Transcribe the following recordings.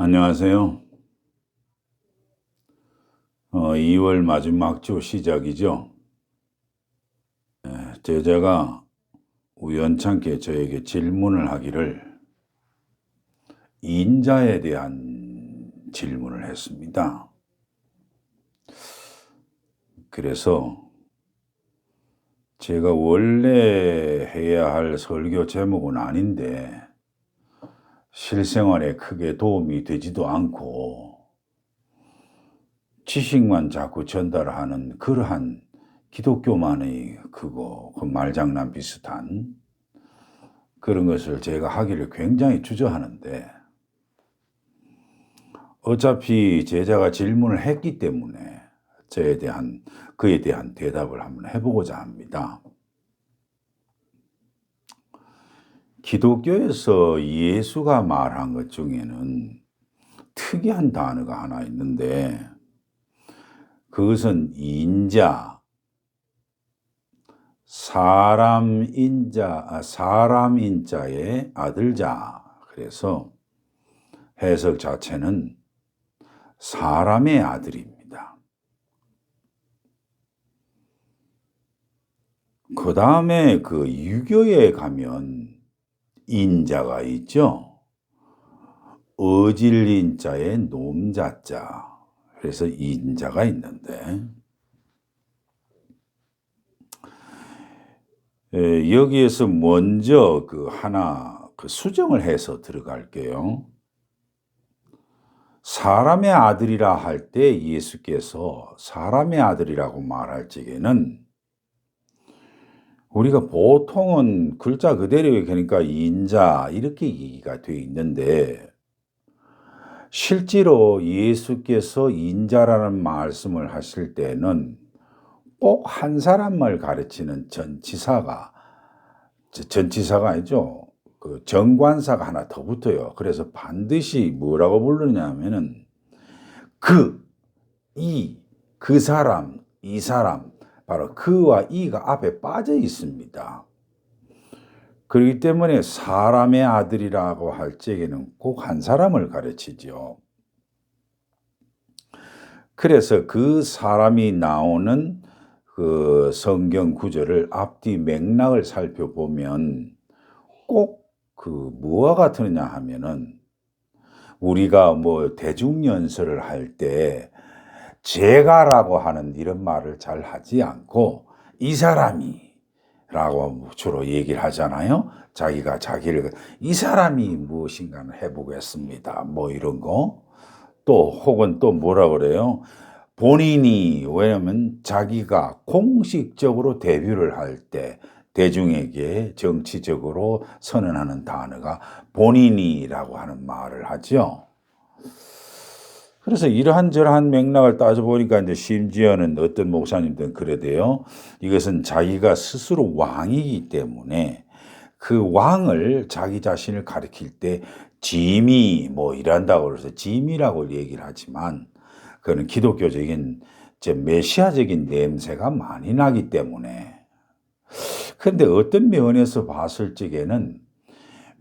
안녕하세요. 2월 마지막 주 시작이죠. 제자가 우연찮게 저에게 질문을 하기를 인자에 대한 질문을 했습니다. 그래서 제가 원래 해야 할 설교 제목은 아닌데 실생활에 크게 도움이 되지도 않고 지식만 자꾸 전달하는 그러한 기독교만의 그 말장난 비슷한 그런 것을 제가 하기를 굉장히 주저하는데 어차피 제자가 질문을 했기 때문에 그에 대한 대답을 한번 해보고자 합니다. 기독교에서 예수가 말한 것 중에는 특이한 단어가 하나 있는데 그것은 인자, 사람 인자의 아들자. 그래서 해석 자체는 사람의 아들입니다. 그 다음에 그 유교에 가면 인자가 있죠. 어질인자의 놈자자. 그래서 인자가 있는데 여기에서 먼저 그 수정을 해서 들어갈게요. 사람의 아들이라 할 때 예수께서 사람의 아들이라고 말할 적에는 우리가 보통은 글자 그대로 그러니까 인자 이렇게 얘기가 되어 있는데 실제로 예수께서 인자라는 말씀을 하실 때는 꼭 한 사람을 가르치는 전치사가 아니죠. 그 정관사가 하나 더 붙어요. 그래서 반드시 뭐라고 부르냐면은 그 사람, 이 사람, 바로 그와 이가 앞에 빠져 있습니다. 그렇기 때문에 사람의 아들이라고 할 적에는 꼭 한 사람을 가르치죠. 그래서 그 사람이 나오는 그 성경 구절을 앞뒤 맥락을 살펴보면 꼭 뭐와 같으냐 하면은 우리가 뭐 대중연설을 할 때 제가라고 하는 이런 말을 잘 하지 않고 이 사람이 라고 주로 얘기를 하잖아요. 자기가 자기를 이 사람이 무엇인가를 해보겠습니다. 뭐 이런 거. 또 혹은 또 뭐라 그래요? 본인이 왜냐면 자기가 공식적으로 데뷔를 할 때 대중에게 정치적으로 선언하는 단어가 본인이라고 하는 말을 하죠. 그래서 이러한저러한 맥락을 따져보니까 이제 심지어는 어떤 목사님들은 그래도요. 이것은 자기가 스스로 왕이기 때문에 그 왕을 자기 자신을 가리킬 때 짐이 뭐 이란다고 그래서 짐이라고 얘기를 하지만 그거는 기독교적인 메시아적인 냄새가 많이 나기 때문에 그런데 어떤 면에서 봤을 적에는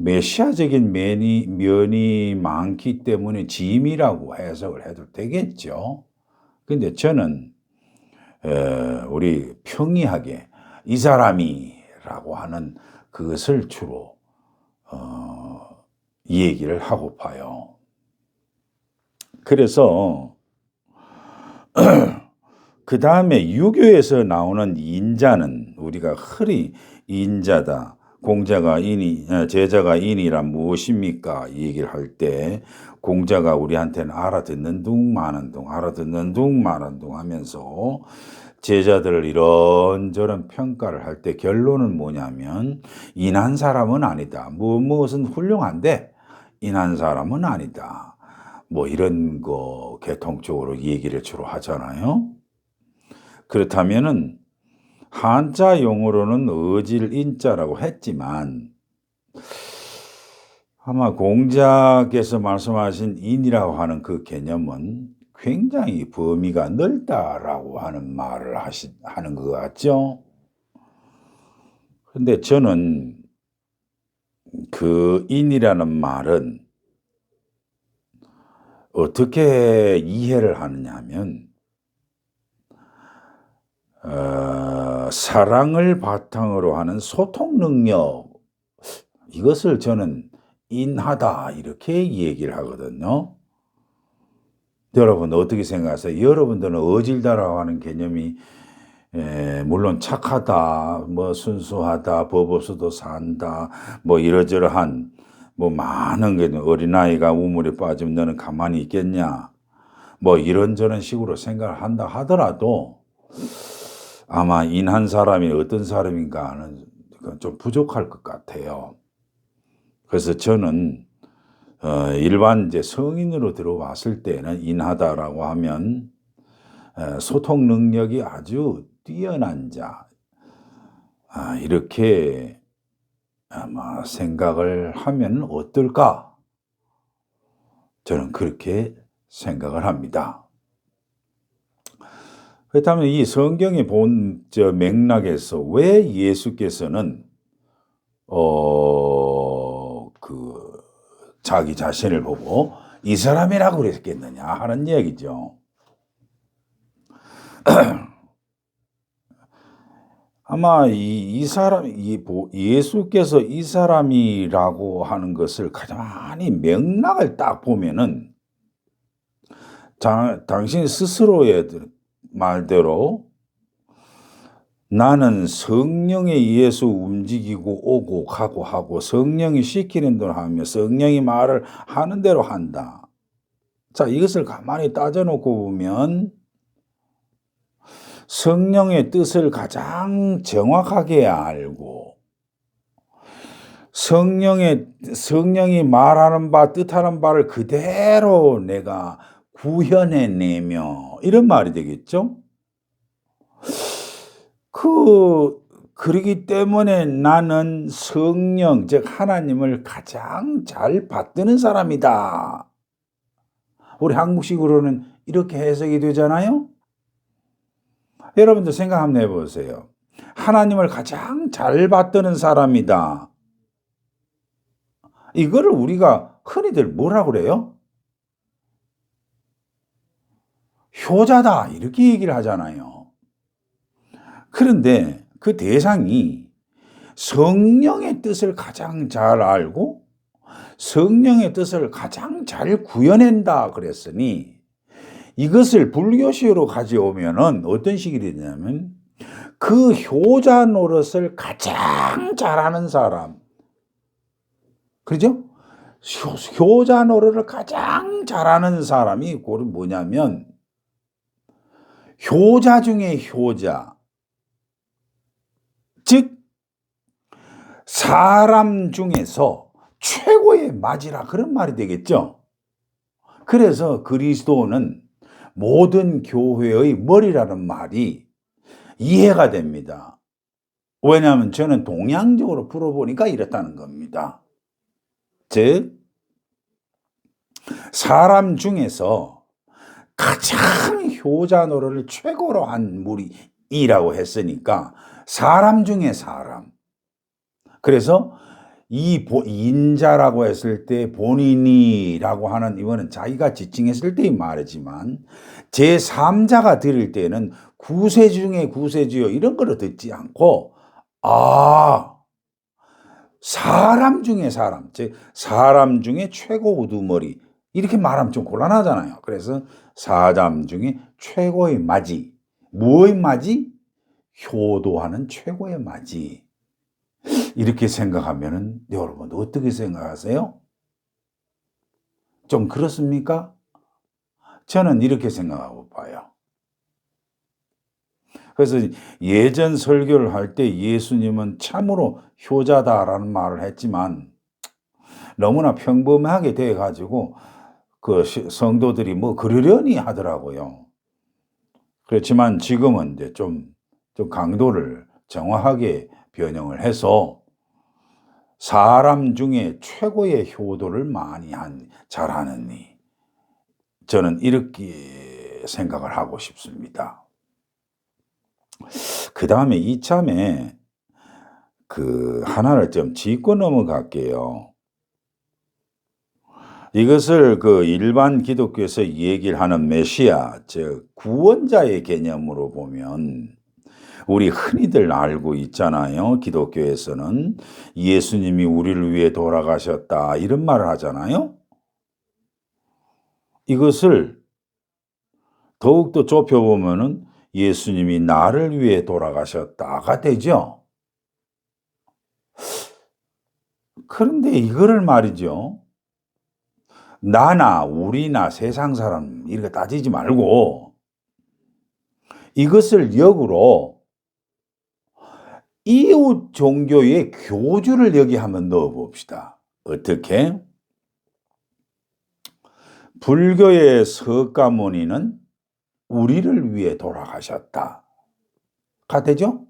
메시아적인 면이 많기 때문에 짐이라고 해석을 해도 되겠죠. 근데 저는 우리 평이하게 이 사람이라고 하는 그것을 주로 이 얘기를 하고 봐요. 그래서 그 다음에 유교에서 나오는 인자는 우리가 흔히 인자다. 제자가 인이란 무엇입니까? 이 얘기를 할 때 공자가 우리한테는 알아듣는 둥 마는 둥 알아듣는 둥 마는 둥 하면서 제자들을 이런저런 평가를 할 때 결론은 뭐냐면 인한 사람은 아니다. 무엇은 훌륭한데 인한 사람은 아니다. 뭐 이런 거 계통적으로 얘기를 주로 하잖아요. 그렇다면은 한자 용어로는 어질인자라고 했지만 아마 공자께서 말씀하신 인이라고 하는 그 개념은 굉장히 범위가 넓다라고 하는 말을 하는 것 같죠. 근데 저는 그 인이라는 말은 어떻게 이해를 하느냐 하면 사랑을 바탕으로 하는 소통 능력, 이것을 저는 인하다 이렇게 얘기를 하거든요. 여러분 어떻게 생각하세요? 여러분들은 어질다라고 하는 개념이 물론 착하다, 뭐 순수하다, 법 없어도 산다, 뭐 이러저러한 뭐 많은 게, 어린아이가 우물에 빠지면 너는 가만히 있겠냐, 뭐 이런저런 식으로 생각을 한다 하더라도 아마 인한 사람이 어떤 사람인가 하는 좀 부족할 것 같아요. 그래서 저는 일반 이제 성인으로 들어왔을 때는 인하다라고 하면 소통 능력이 아주 뛰어난 자, 이렇게 아마 생각을 하면 어떨까? 저는 그렇게 생각을 합니다. 그렇다면 이 성경의 본 맥락에서 왜 예수께서는 자기 자신을 보고 이 사람이라고 그랬겠느냐 하는 얘기죠. 아마 예수께서 이 사람이라고 하는 것을 가만히 맥락을 딱 보면은 당신 스스로의 말대로 나는 성령에 의해서 움직이고 오고 가고 하고 성령이 시키는 대로 하며 성령이 말을 하는 대로 한다. 자, 이것을 가만히 따져놓고 보면 성령의 뜻을 가장 정확하게 알고 성령이 말하는 바, 뜻하는 바를 그대로 내가 구현해내며, 이런 말이 되겠죠? 그러기 때문에 나는 성령, 즉 하나님을 가장 잘 받드는 사람이다. 우리 한국식으로는 이렇게 해석이 되잖아요? 여러분들 생각 한번 해보세요. 하나님을 가장 잘 받드는 사람이다. 이거를 우리가 흔히들 뭐라 그래요? 효자다, 이렇게 얘기를 하잖아요. 그런데 그 대상이 성령의 뜻을 가장 잘 알고 성령의 뜻을 가장 잘 구현한다 그랬으니, 이것을 불교식으로 가져오면은 어떤 식이 되냐면 그 효자 노릇을 가장 잘하는 사람, 그렇죠? 효자 노릇을 가장 잘하는 사람이 뭐냐면 효자 중에 효자, 즉 사람 중에서 최고의 맞이라, 그런 말이 되겠죠. 그래서 그리스도는 모든 교회의 머리라는 말이 이해가 됩니다. 왜냐하면 저는 동양적으로 풀어보니까 이렇다는 겁니다. 즉 사람 중에서 가장 효자 노릇을 최고로 한 무리이라고 했으니까 사람 중에 사람. 그래서 이 인자라고 했을 때 본인이라고 하는, 이거는 자기가 지칭했을 때의 말이지만 제3자가 들을 때는 구세 중에 구세주요 이런 거를 듣지 않고 사람 중에 사람, 즉 사람 중에 최고 우두머리, 이렇게 말하면 좀 곤란하잖아요. 그래서 사람 중에 최고의 맞이, 무엇의 맞이? 효도하는 최고의 맞이. 이렇게 생각하면은 여러분 어떻게 생각하세요? 좀 그렇습니까? 저는 이렇게 생각하고 봐요. 그래서 예전 설교를 할 때 예수님은 참으로 효자다라는 말을 했지만 너무나 평범하게 돼 가지고 그 성도들이 뭐 그러려니 하더라고요. 그렇지만 지금은 이제 좀 강도를 정확하게 변형을 해서 사람 중에 최고의 효도를 많이 잘하느니, 저는 이렇게 생각을 하고 싶습니다. 그 다음에 이참에 하나를 좀 짚고 넘어갈게요. 이것을 그 일반 기독교에서 얘기를 하는 메시아, 즉 구원자의 개념으로 보면 우리 흔히들 알고 있잖아요. 기독교에서는 예수님이 우리를 위해 돌아가셨다 이런 말을 하잖아요. 이것을 더욱더 좁혀보면은 예수님이 나를 위해 돌아가셨다가 되죠. 그런데 이거를 말이죠. 나나 우리나 세상 사람 이렇게 따지지 말고 이것을 역으로 이웃 종교의 교주를 여기 한번 넣어 봅시다. 어떻게? 불교의 석가모니는 우리를 위해 돌아가셨다가 되죠?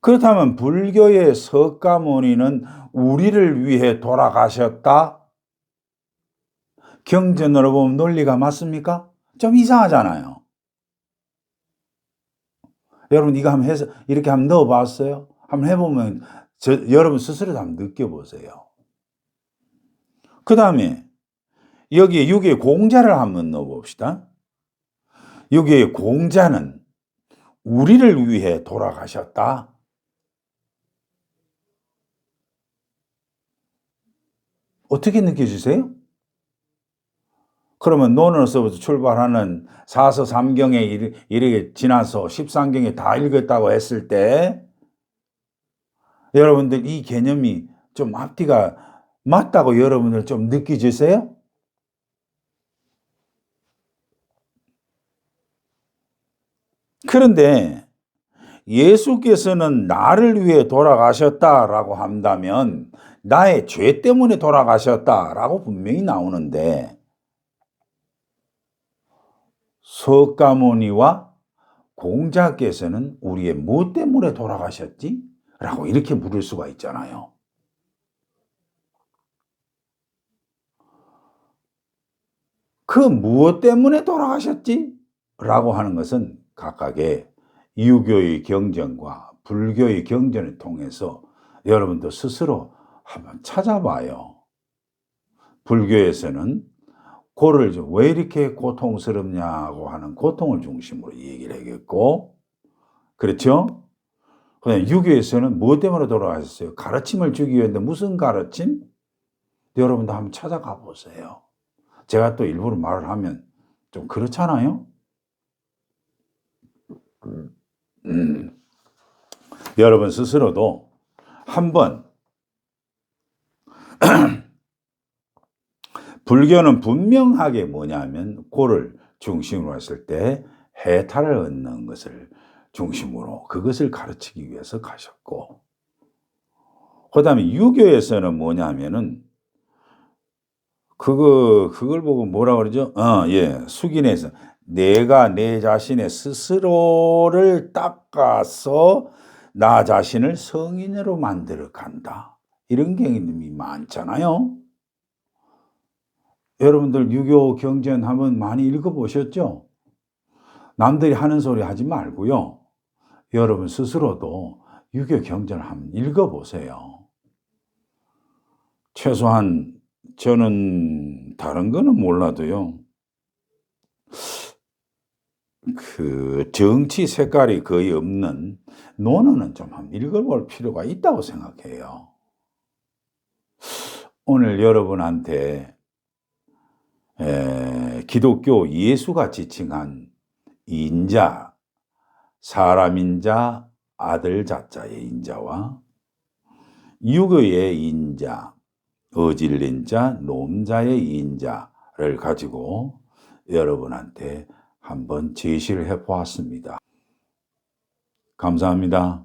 그렇다면 불교의 석가모니는 우리를 위해 돌아가셨다? 경전으로 보면 논리가 맞습니까? 좀 이상하잖아요. 여러분 이거 한번 해서 이렇게 한번 넣어봤어요? 한번 해보면 여러분 스스로도 한번 느껴보세요. 그 다음에 여기에 육의 공자를 한번 넣어봅시다. 육의 공자는 우리를 위해 돌아가셨다. 어떻게 느껴지세요? 그러면 논어서부터 출발하는 사서 삼경에 이르게 지나서 13경에 다 읽었다고 했을 때 여러분들 이 개념이 좀 앞뒤가 맞다고 여러분들 좀 느껴지세요? 그런데 예수께서는 나를 위해 돌아가셨다라고 한다면 나의 죄 때문에 돌아가셨다라고 분명히 나오는데 석가모니와 공자께서는 우리의 무엇 때문에 돌아가셨지? 라고 이렇게 물을 수가 있잖아요. 그 무엇 때문에 돌아가셨지? 라고 하는 것은 각각의 유교의 경전과 불교의 경전을 통해서 여러분도 스스로 한번 찾아봐요. 불교에서는 고를 왜 이렇게 고통스럽냐고 하는 고통을 중심으로 얘기를 하겠고, 그렇죠? 그다음에 유교에서는 무엇 때문에 돌아가셨어요? 가르침을 주기 위한데 무슨 가르침? 여러분도 한번 찾아가 보세요. 제가 또 일부러 말을 하면 좀 그렇잖아요? 여러분 스스로도 한번 불교는 분명하게 뭐냐면 고를 중심으로 했을 때 해탈을 얻는 것을 중심으로 그것을 가르치기 위해서 가셨고, 그 다음에 유교에서는 뭐냐면은 그걸 보고 뭐라 그러죠? 숙인해서 내가 내 자신의 스스로를 닦아서 나 자신을 성인으로 만들어 간다. 이런 개념이 많잖아요. 여러분들 유교 경전 한번 많이 읽어보셨죠? 남들이 하는 소리 하지 말고요. 여러분 스스로도 유교 경전을 한번 읽어보세요. 최소한 저는 다른 거는 몰라도요. 그 정치 색깔이 거의 없는 논어는 좀 한번 읽어볼 필요가 있다고 생각해요. 오늘 여러분한테 기독교 예수가 지칭한 인자, 사람인자, 아들 자자의 인자와 유교의 인자, 어질린 자, 놈자의 인자를 가지고 여러분한테 한번 제시를 해 보았습니다. 감사합니다.